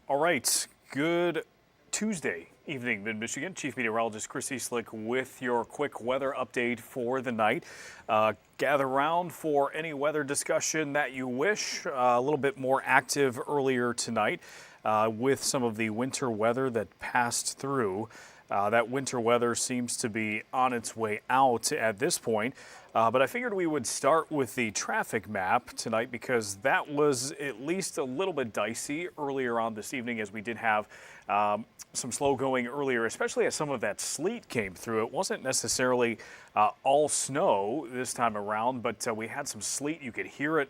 All right, good Tuesday evening, Mid-Michigan. Chief Meteorologist Chris Easlick with your quick weather update for the night. Gather round for any weather discussion that you wish. A little bit more active earlier tonight with some of the winter weather that passed through. That winter weather seems to be on its way out at this point. But I figured we would start with the traffic map tonight because that was at least a little bit dicey earlier on this evening, as we did have some slow going earlier, especially as some of that sleet came through. It wasn't necessarily all snow this time around, but we had some sleet. You could hear it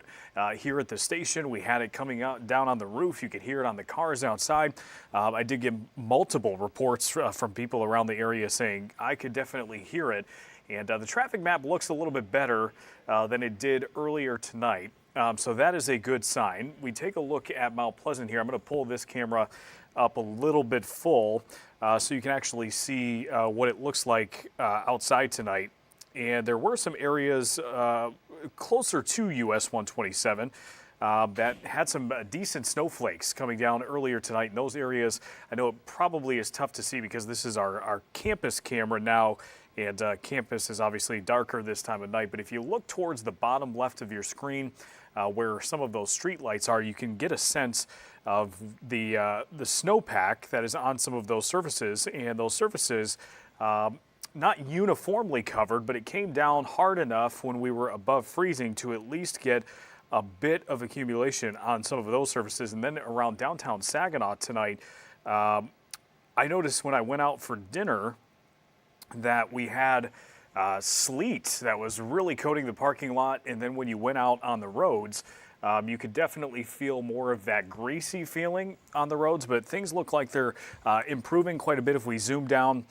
here at the station. We had it coming out down on the roof. You could hear it on the cars outside. I did get multiple reports from people around the area saying I could definitely hear it. And the traffic map looks a little bit better than it did earlier tonight. So that is a good sign. We take a look at Mount Pleasant here. I'm going to pull this camera up a little bit full so you can actually see what it looks like outside tonight. And there were some areas closer to US 127 that had some decent snowflakes coming down earlier tonight. In those areas, I know it probably is tough to see because this is our campus camera now. And campus is obviously darker this time of night. But if you look towards the bottom left of your screen, where some of those street lights are, you can get a sense of the snowpack that is on some of those surfaces. And those surfaces, not uniformly covered, but it came down hard enough when we were above freezing to at least get a bit of accumulation on some of those surfaces. And then around downtown Saginaw tonight, I noticed when I went out for dinner that we had sleet that was really coating the parking lot, and then when you went out on the roads, you could definitely feel more of that greasy feeling on the roads, but things look like they're improving quite a bit. If we zoom down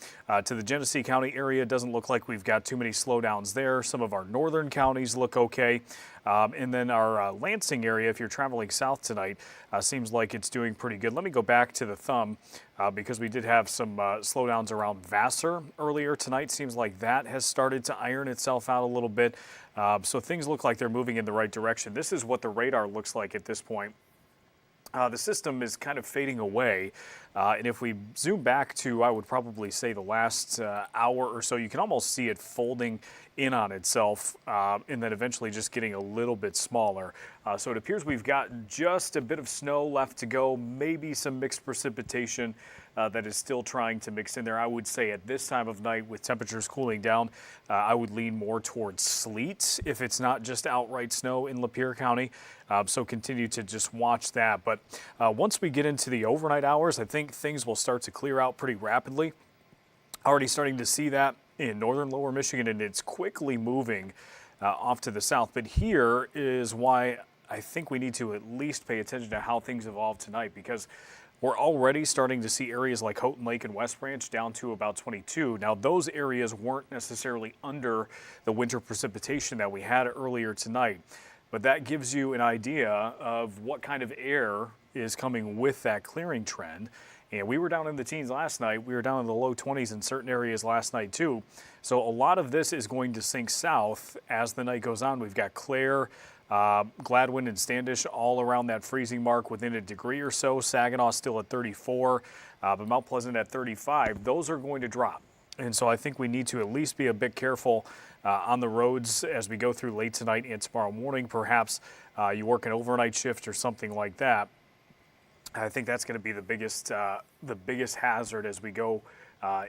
to the Genesee County area, it doesn't look like we've got too many slowdowns there. Some of our northern counties look okay. And then our Lansing area, if you're traveling south tonight, seems like it's doing pretty good. Let me go back to the thumb because we did have some slowdowns around Vassar earlier tonight. Seems like that has started to iron itself out a little bit. So things look like they're moving in the right direction. This is what the radar looks like at this point. The system is kind of fading away. And if we zoom back to, I would probably say the last hour or so, you can almost see it folding in on itself and then eventually just getting a little bit smaller. So it appears we've got just a bit of snow left to go, maybe some mixed precipitation that is still trying to mix in there. I would say at this time of night with temperatures cooling down, I would lean more towards sleet if it's not just outright snow in Lapeer County. So continue to just watch that. But once we get into the overnight hours, I think things will start to clear out pretty rapidly. Already starting to see that in northern lower Michigan, and it's quickly moving off to the south. But here is why I think we need to at least pay attention to how things evolve tonight, because we're already starting to see areas like Houghton Lake and West Branch down to about 22. Now, those areas weren't necessarily under the winter precipitation that we had earlier tonight, but that gives you an idea of what kind of air is coming with that clearing trend. And we were down in the teens last night. We were down in the low 20s in certain areas last night too. So a lot of this is going to sink south as the night goes on. We've got Clare, Gladwin and Standish all around that freezing mark within a degree or so. Saginaw still at 34, but Mount Pleasant at 35. Those are going to drop. And so I think we need to at least be a bit careful on the roads as we go through late tonight and tomorrow morning. Perhaps you work an overnight shift or something like that. I think that's going to be the biggest hazard as we go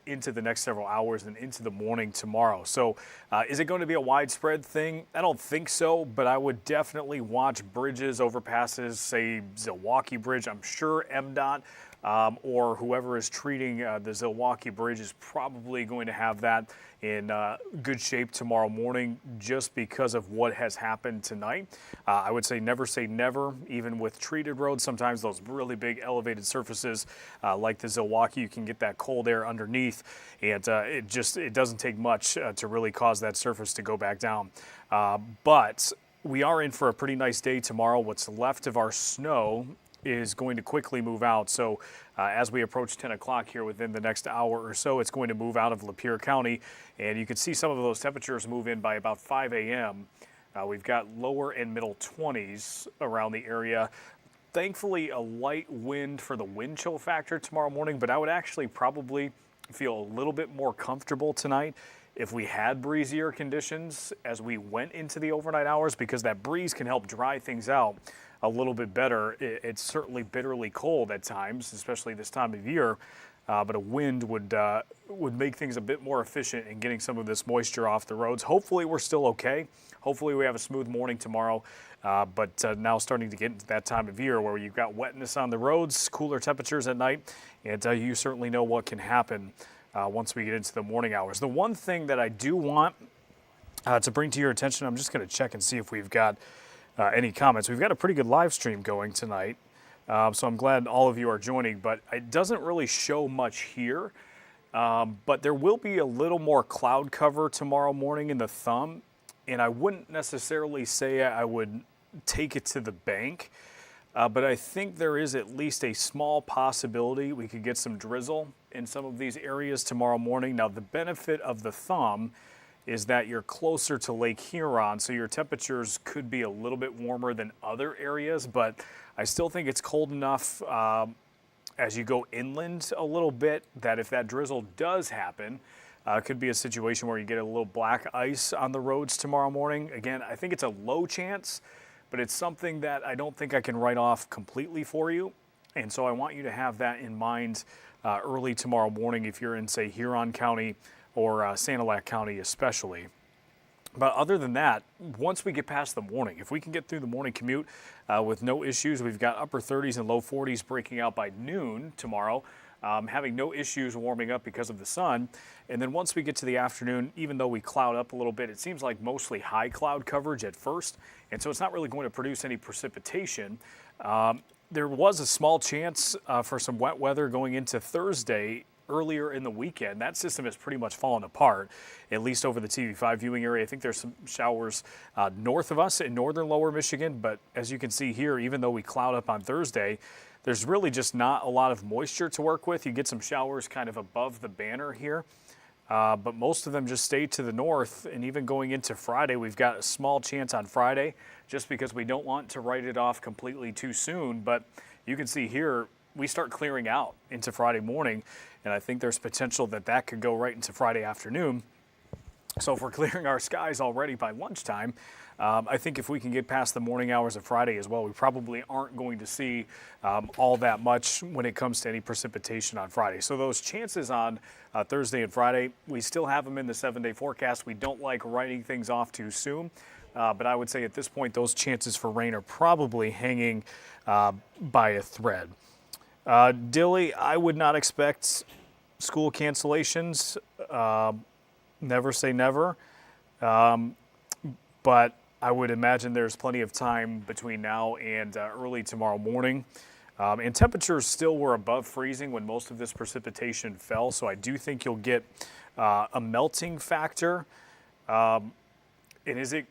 into the next several hours and into the morning tomorrow. So is it going to be a widespread thing? I don't think so, but I would definitely watch bridges, overpasses, say Zilwaukee Bridge. I'm sure MDOT or whoever is treating the Zilwaukee Bridge is probably going to have that in good shape tomorrow morning just because of what has happened tonight. I would say never, even with treated roads. Sometimes those really big elevated surfaces like the Zilwaukee, you can get that cold air underneath, and it doesn't take much to really cause that surface to go back down. But we are in for a pretty nice day tomorrow. What's left of our snow is going to quickly move out. So as we approach 10 o'clock here within the next hour or so, it's going to move out of Lapeer County. And you can see some of those temperatures move in by about 5 a.m. We've got lower and middle 20s around the area. Thankfully, a light wind for the wind chill factor tomorrow morning, but I would actually probably feel a little bit more comfortable tonight if we had breezier conditions as we went into the overnight hours, because that breeze can help dry things out a little bit better. It's certainly bitterly cold at times, especially this time of year, but a wind would make things a bit more efficient in getting some of this moisture off the roads. Hopefully we're still okay. Hopefully we have a smooth morning tomorrow, but now starting to get into that time of year where you've got wetness on the roads, cooler temperatures at night, and you certainly know what can happen once we get into the morning hours. The one thing that I do want to bring to your attention, I'm just going to check and see if we've got any comments. We've got a pretty good live stream going tonight, so I'm glad all of you are joining, but it doesn't really show much here. But there will be a little more cloud cover tomorrow morning in the thumb, and I wouldn't necessarily say I would take it to the bank, but I think there is at least a small possibility we could get some drizzle in some of these areas tomorrow morning. Now, the benefit of the thumb is that you're closer to Lake Huron, so your temperatures could be a little bit warmer than other areas, but I still think it's cold enough as you go inland a little bit that if that drizzle does happen, it could be a situation where you get a little black ice on the roads tomorrow morning. Again, I think it's a low chance, but it's something that I don't think I can write off completely for you. And so I want you to have that in mind early tomorrow morning if you're in, say, Huron County or Sanilac County especially. But other than that, once we get past the morning, if we can get through the morning commute with no issues, we've got upper 30s and low 40s breaking out by noon tomorrow, having no issues warming up because of the sun. And then once we get to the afternoon, even though we cloud up a little bit, it seems like mostly high cloud coverage at first. And so it's not really going to produce any precipitation. There was a small chance for some wet weather going into Thursday earlier in the weekend. That system has pretty much fallen apart, at least over the TV5 viewing area. I think there's some showers north of us in northern lower Michigan, but as you can see here, even though we cloud up on Thursday, there's really just not a lot of moisture to work with. You get some showers kind of above the banner here, but most of them just stay to the north, and even going into Friday, we've got a small chance on Friday just because we don't want to write it off completely too soon, but you can see here, we start clearing out into Friday morning, and I think there's potential that that could go right into Friday afternoon. So if we're clearing our skies already by lunchtime, I think if we can get past the morning hours of Friday as well, we probably aren't going to see all that much when it comes to any precipitation on Friday. So those chances on Thursday and Friday, we still have them in the 7-day forecast. We don't like writing things off too soon, but I would say at this point, those chances for rain are probably hanging by a thread. Dilly, I would not expect school cancellations. Never say never. But I would imagine there's plenty of time between now and early tomorrow morning. And temperatures still were above freezing when most of this precipitation fell. So I do think you'll get a melting factor. And is it,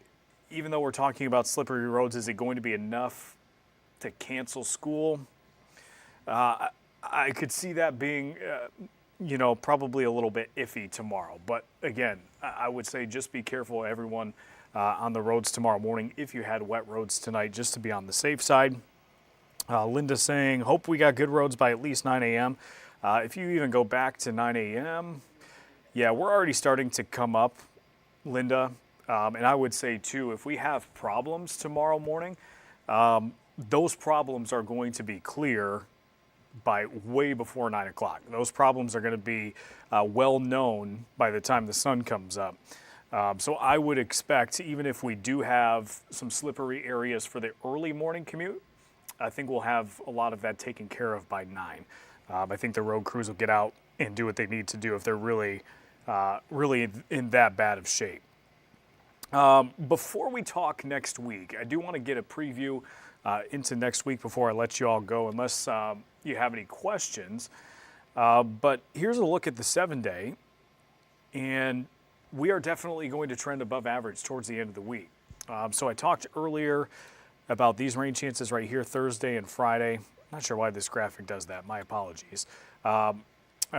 even though we're talking about slippery roads, is it going to be enough to cancel school? I could see that being, probably a little bit iffy tomorrow. But again, I would say just be careful, everyone, on the roads tomorrow morning if you had wet roads tonight, just to be on the safe side. Linda saying, hope we got good roads by at least 9 a.m. If you even go back to 9 a.m., yeah, we're already starting to come up, Linda. And I would say, too, if we have problems tomorrow morning, those problems are going to be clear by way before 9 o'clock. Those problems are going to be well known by the time the sun comes up. So I would expect, even if we do have some slippery areas for the early morning commute, I think we'll have a lot of that taken care of by 9. I think the road crews will get out and do what they need to do if they're really in that bad of shape. Before we talk next week, I do want to get a preview into next week before I let you all go, unless you have any questions. But here's a look at the 7-day, and we are definitely going to trend above average towards the end of the week. So I talked earlier about these rain chances right here, Thursday and Friday. Not sure why this graphic does that. My apologies. I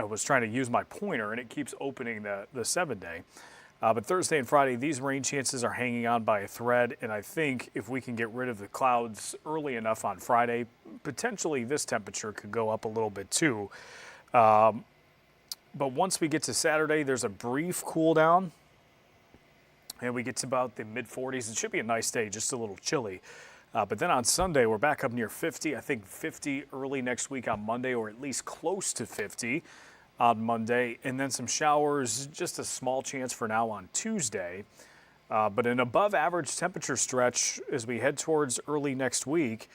was trying to use my pointer, and it keeps opening the 7-day. But Thursday and Friday, these rain chances are hanging on by a thread, and I think if we can get rid of the clouds early enough on Friday, potentially this temperature could go up a little bit too. But once we get to Saturday, there's a brief cool down, and we get to about the mid-40s. It should be a nice day, just a little chilly. But then on Sunday, we're back up near 50. I think 50 early next week on Monday, or at least close to 50 on Monday. And then some showers, just a small chance for now on Tuesday. But an above average temperature stretch as we head towards early next week.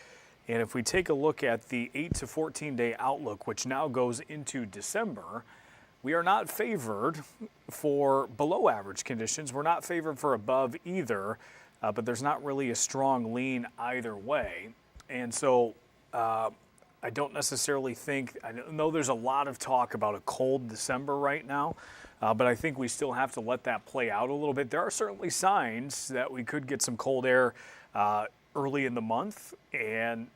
And if we take a look at the 8 to 14 day outlook, which now goes into December, we are not favored for below average conditions. We're not favored for above either, but there's not really a strong lean either way. And so I don't necessarily think, I know there's a lot of talk about a cold December right now, but I think we still have to let that play out a little bit. There are certainly signs that we could get some cold air early in the month, and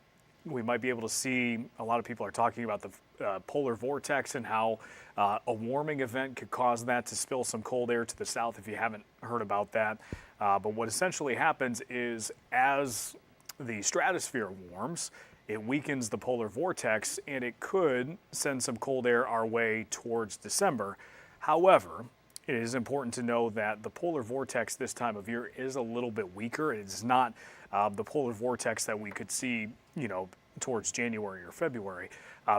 we might be able to see, a lot of people are talking about the polar vortex and how a warming event could cause that to spill some cold air to the south, if you haven't heard about that. But what essentially happens is as the stratosphere warms, it weakens the polar vortex, and it could send some cold air our way towards December. However, it is important to know that the polar vortex this time of year is a little bit weaker. It is not the polar vortex that we could see, towards January or February.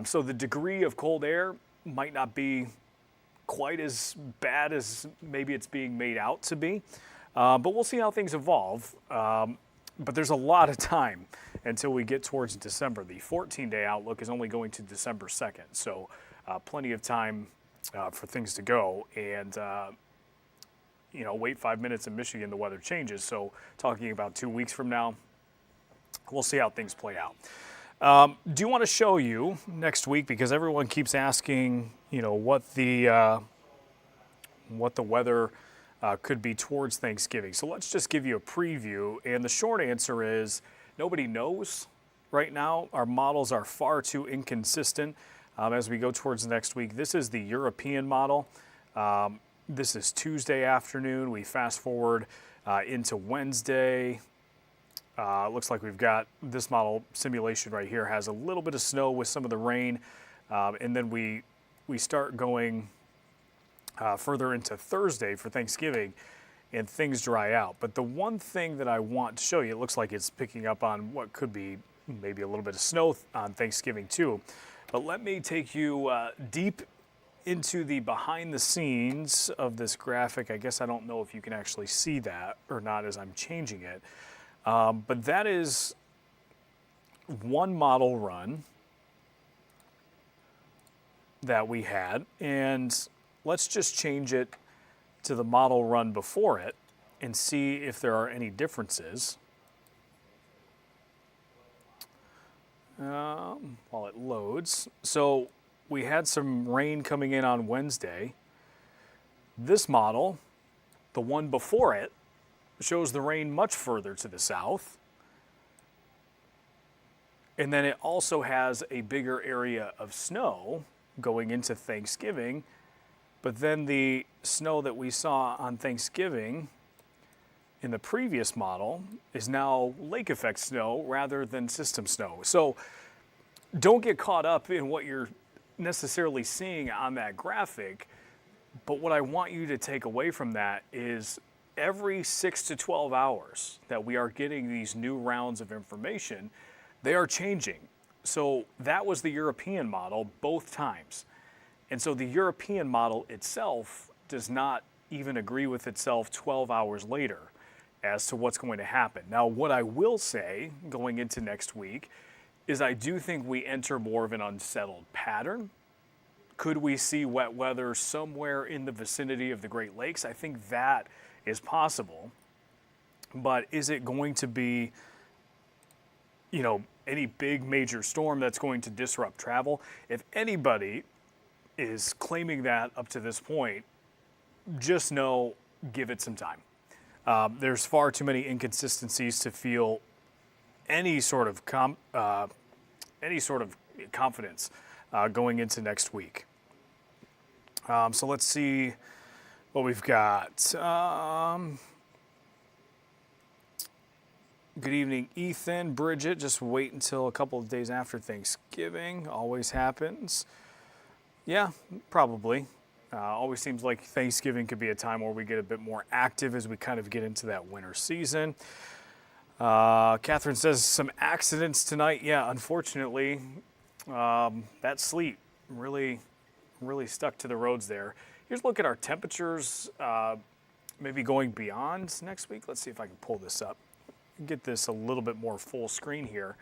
So the degree of cold air might not be quite as bad as maybe it's being made out to be. But we'll see how things evolve. But there's a lot of time until we get towards December. The 14-day outlook is only going to December 2nd. So plenty of time for things to go. And wait 5 minutes in Michigan, the weather changes. So talking about 2 weeks from now, we'll see how things play out. Do want to show you next week, because everyone keeps asking, what the weather could be towards Thanksgiving. So let's just give you a preview. And the short answer is nobody knows right now. Our models are far too inconsistent as we go towards next week. This is the European model. This is Tuesday afternoon. We fast forward into Wednesday. Looks like we've got this model simulation right here has a little bit of snow with some of the rain. And then we start going further into Thursday for Thanksgiving, and things dry out. But the one thing that I want to show you, it looks like it's picking up on what could be maybe a little bit of snow on Thanksgiving too. But let me take you deep into the behind the scenes of this graphic. I guess I don't know if you can actually see that or not as I'm changing it. But that is one model run that we had, and let's just change it to the model run before it and see if there are any differences. While it loads. So we had some rain coming in on Wednesday. This model, the one before it, shows the rain much further to the south. And then it also has a bigger area of snow going into Thanksgiving. But then the snow that we saw on Thanksgiving in the previous model is now lake effect snow rather than system snow. So don't get caught up in what you're necessarily seeing on that graphic. But what I want you to take away from that is every 6 to 12 hours that we are getting these new rounds of information, they are changing. So that was the European model both times. And so the European model itself does not even agree with itself 12 hours later as to what's going to happen. Now, what I will say going into next week is I do think we enter more of an unsettled pattern. Could we see wet weather somewhere in the vicinity of the Great Lakes? I think that is possible. But is it going to be, any big major storm that's going to disrupt travel? If anybody is claiming that up to this point, just know, give it some time. There's far too many inconsistencies to feel any sort of confidence going into next week. So let's see what we've got. Good evening, Ethan, Bridget. Just wait until a couple of days after Thanksgiving. Always happens. Yeah, probably. Always seems like Thanksgiving could be a time where we get a bit more active as we kind of get into that winter season. Catherine says some accidents tonight. Yeah, unfortunately, that sleet really stuck to the roads there. Here's a look at our temperatures, maybe going beyond next week. Let's see if I can pull this up. Get this a little bit more full screen here.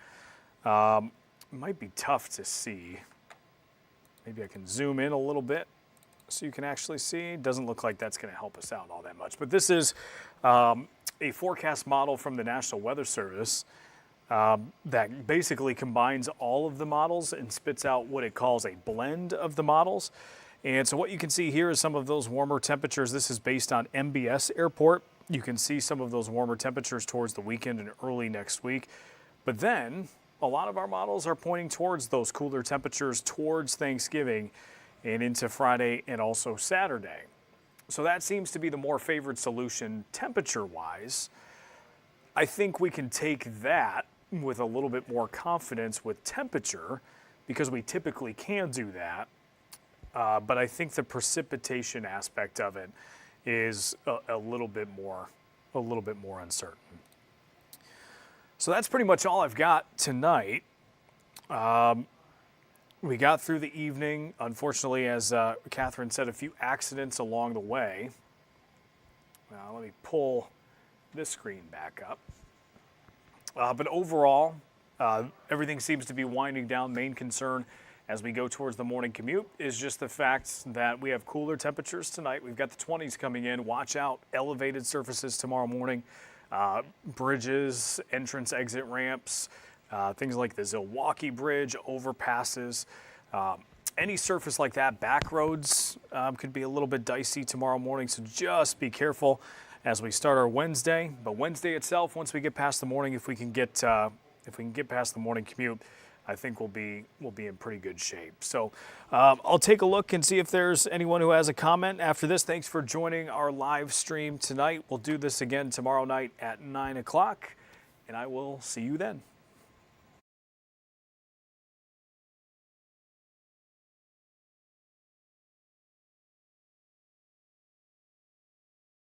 Might be tough to see. Maybe I can zoom in a little bit so you can actually see. Doesn't look like that's going to help us out all that much. But this is a forecast model from the National Weather Service that basically combines all of the models and spits out what it calls a blend of the models. And so what you can see here is some of those warmer temperatures. This is based on MBS Airport. You can see some of those warmer temperatures towards the weekend and early next week. But then a lot of our models are pointing towards those cooler temperatures towards Thanksgiving and into Friday and also Saturday. So that seems to be the more favored solution temperature-wise. I think we can take that with a little bit more confidence with temperature because we typically can do that. But I think the precipitation aspect of it is a little bit more uncertain. So that's pretty much all I've got tonight. We got through the evening. Unfortunately, as Catherine said, a few accidents along the way. Let me pull this screen back up. But overall, everything seems to be winding down. Main concern as we go towards the morning commute is just the fact that we have cooler temperatures tonight. We've got the 20s coming in. Watch out, elevated surfaces tomorrow morning. Bridges, entrance, exit ramps, things like the Zilwaukee Bridge, overpasses. Any surface like that, back roads could be a little bit dicey tomorrow morning, so just be careful as we start our Wednesday. But Wednesday itself, once we get past the morning, if we can get past the morning commute, I think we'll be in pretty good shape. So I'll take a look and see if there's anyone who has a comment after this. Thanks for joining our live stream tonight. We'll do this again tomorrow night at 9 o'clock, and I will see you then.